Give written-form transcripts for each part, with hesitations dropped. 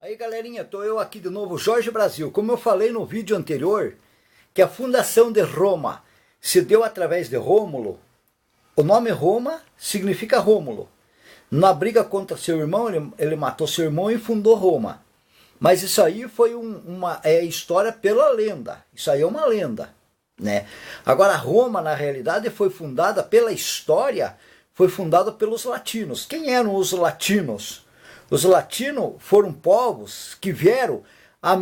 Aí galerinha, tô eu aqui de novo, Jorge Brasil. Como eu falei no vídeo anterior, que a fundação de Roma se deu através de Rômulo, o nome Roma significa Rômulo. Na briga contra seu irmão, ele matou seu irmão e fundou Roma. Mas isso aí foi uma história pela lenda, isso aí é uma lenda, né? Agora Roma, na realidade, foi fundada pela história, foi fundada pelos latinos. Quem eram os latinos? Os latinos foram povos que vieram há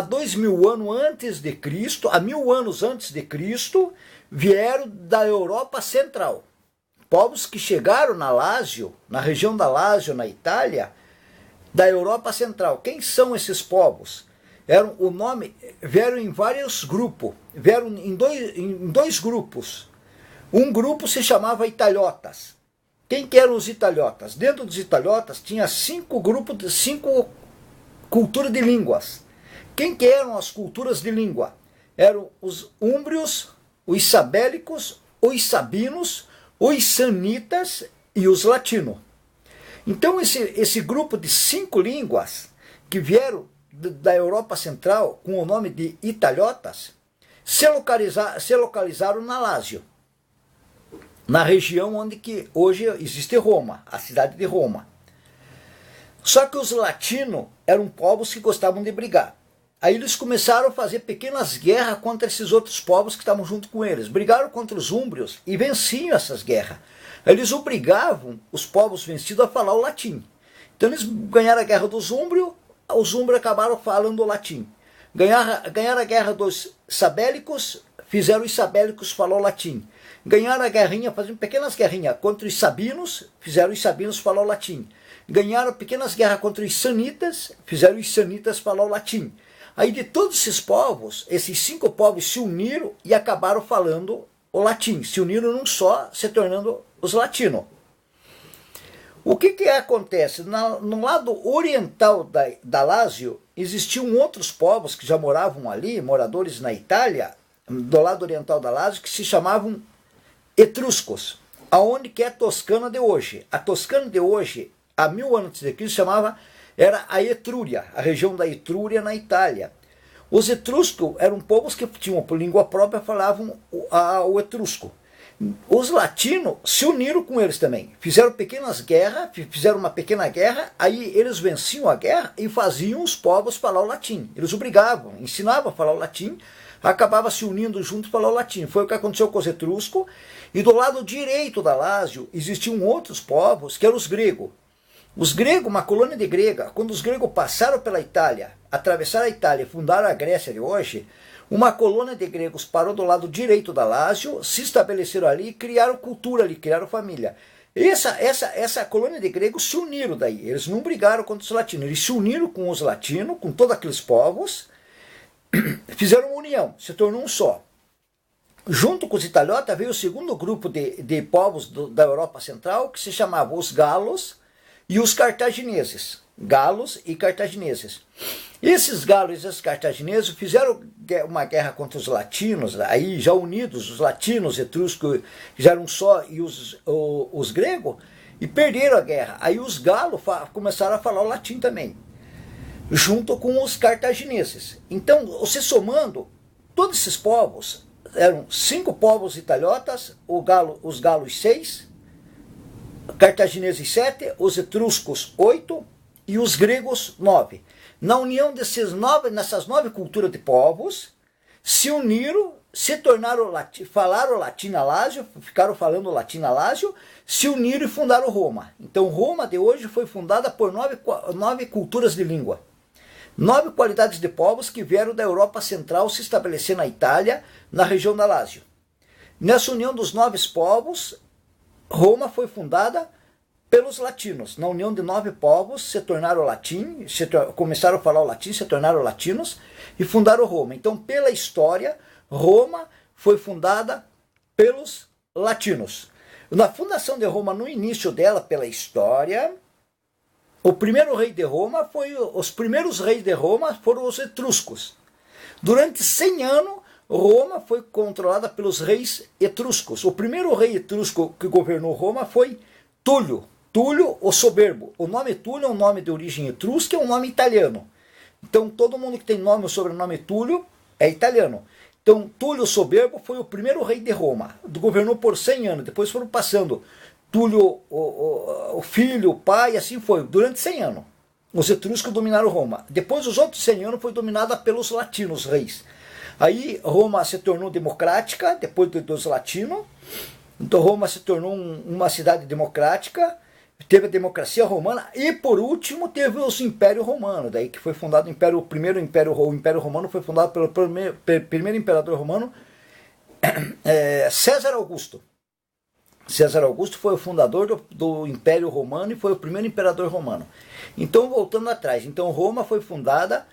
2000 anos antes de Cristo, há 1000 anos antes de Cristo, vieram da Europa Central. Povos que chegaram na Lácio, na região da Lácio, na Itália, da Europa Central. Quem são esses povos? Vieram em vários grupos, vieram em dois grupos. Um grupo se chamava Italiotas. Quem que eram os italiotas? Dentro dos italiotas tinha 5 culturas de línguas. Quem que eram as culturas de língua? Eram os úmbrios, os sabélicos, os sabinos, os sanitas e os latinos. Então esse grupo de 5 línguas que vieram da Europa Central com o nome de italiotas se localizaram na Lácio, na região onde que hoje existe Roma, a cidade de Roma. Só que os latinos eram povos que gostavam de brigar. Aí eles começaram a fazer pequenas guerras contra esses outros povos que estavam junto com eles. Brigaram contra os úmbrios e venciam essas guerras. Eles obrigavam os povos vencidos a falar o latim. Então eles ganharam a guerra dos úmbrios, os úmbrios acabaram falando o latim. Ganharam a guerra dos sabélicos, fizeram os sabélicos falar o latim. Ganharam a guerrinha, fazendo pequenas guerrinhas contra os sabinos, fizeram os sabinos falar o latim. Ganharam pequenas guerras contra os sanitas, fizeram os sanitas falar o latim. Aí de todos esses povos, esses 5 povos se uniram e acabaram falando o latim. Se uniram num só, se tornando os latinos. O que acontece? No lado oriental da Lácio, existiam outros povos que já moravam ali, moradores na Itália, do lado oriental da Lácio, que se chamavam etruscos, aonde que é a Toscana de hoje. A Toscana de hoje, há 1000 anos antes de Cristo, era a Etrúria, a região da Etrúria na Itália. Os etruscos eram povos que tinham por língua própria, falavam o etrusco. Os latinos se uniram com eles também, fizeram pequenas guerras, fizeram uma pequena guerra, aí eles venciam a guerra e faziam os povos falar o latim. Eles obrigavam, ensinavam a falar o latim, acabava se unindo junto para falar o latim. Foi o que aconteceu com os etruscos. E do lado direito da Lácio existiam outros povos, que eram os gregos. Os gregos, uma colônia de grega, quando os gregos passaram pela Itália, atravessaram a Itália e fundaram a Grécia de hoje, uma colônia de gregos parou do lado direito da Lácio, se estabeleceram ali e criaram cultura ali, criaram família. Essa colônia de gregos se uniram daí, eles não brigaram contra os latinos, eles se uniram com os latinos, com todos aqueles povos, fizeram uma união, se tornou um só. Junto com os italiotas veio o segundo grupo de povos da Europa Central, que se chamava os galos e os cartagineses. Galos e cartagineses. Esses galos e esses cartagineses fizeram uma guerra contra os latinos, aí já unidos, os latinos, etruscos, já eram só, e os gregos, e perderam a guerra. Aí os galos começaram a falar o latim também, junto com os cartagineses. Então, você somando, todos esses povos, eram 5 povos italiotas, os galos 6, cartagineses 7, os etruscos 8 e os gregos 9. Na união dessas 9 culturas de povos, se uniram, se tornaram, falaram latim na Lácio, ficaram falando latim na Lácio, se uniram e fundaram Roma. Então Roma de hoje foi fundada por 9 culturas de língua. 9 qualidades de povos que vieram da Europa Central se estabelecer na Itália, na região da Lácio. Nessa união dos 9 povos, Roma foi fundada pelos latinos. Na união de 9 povos se tornaram latim, começaram a falar o latim, se tornaram latinos e fundaram Roma. Então, pela história, Roma foi fundada pelos latinos. Na fundação de Roma, no início dela, pela história, o primeiro rei de Roma os primeiros reis de Roma foram os etruscos. Durante 100 anos, Roma foi controlada pelos reis etruscos. O primeiro rei etrusco que governou Roma foi Túlio. Túlio o Soberbo. O nome Túlio é um nome de origem etrusca, é um nome italiano. Então todo mundo que tem nome ou sobrenome Túlio é italiano. Então Túlio o Soberbo foi o primeiro rei de Roma. Governou por 100 anos, depois foram passando Túlio o filho, o pai, assim foi, durante 100 anos. Os etruscos dominaram Roma. Depois os outros 100 anos foi dominada pelos latinos, reis. Aí Roma se tornou democrática, depois dos latinos. Então Roma se tornou uma cidade democrática, teve a democracia romana e por último teve os impérios romanos, daí que foi fundado o primeiro império, o Império Romano foi fundado pelo primeiro imperador romano, César Augusto. César Augusto foi o fundador do Império Romano e foi o primeiro imperador romano. Então voltando atrás, então Roma foi fundada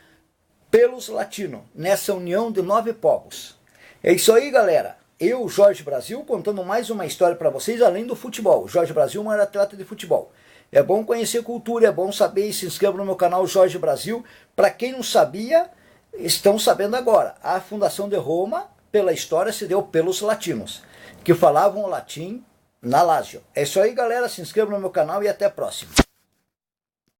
pelos latinos, nessa união de 9 povos. É isso aí, galera. Eu, Jorge Brasil, contando mais uma história para vocês, além do futebol. Jorge Brasil, um atleta de futebol. É bom conhecer cultura, é bom saber, e se inscreva no meu canal Jorge Brasil. Para quem não sabia, estão sabendo agora. A fundação de Roma, pela história, se deu pelos latinos, que falavam o latim na Lácio. É isso aí, galera. Se inscreva no meu canal e até a próxima.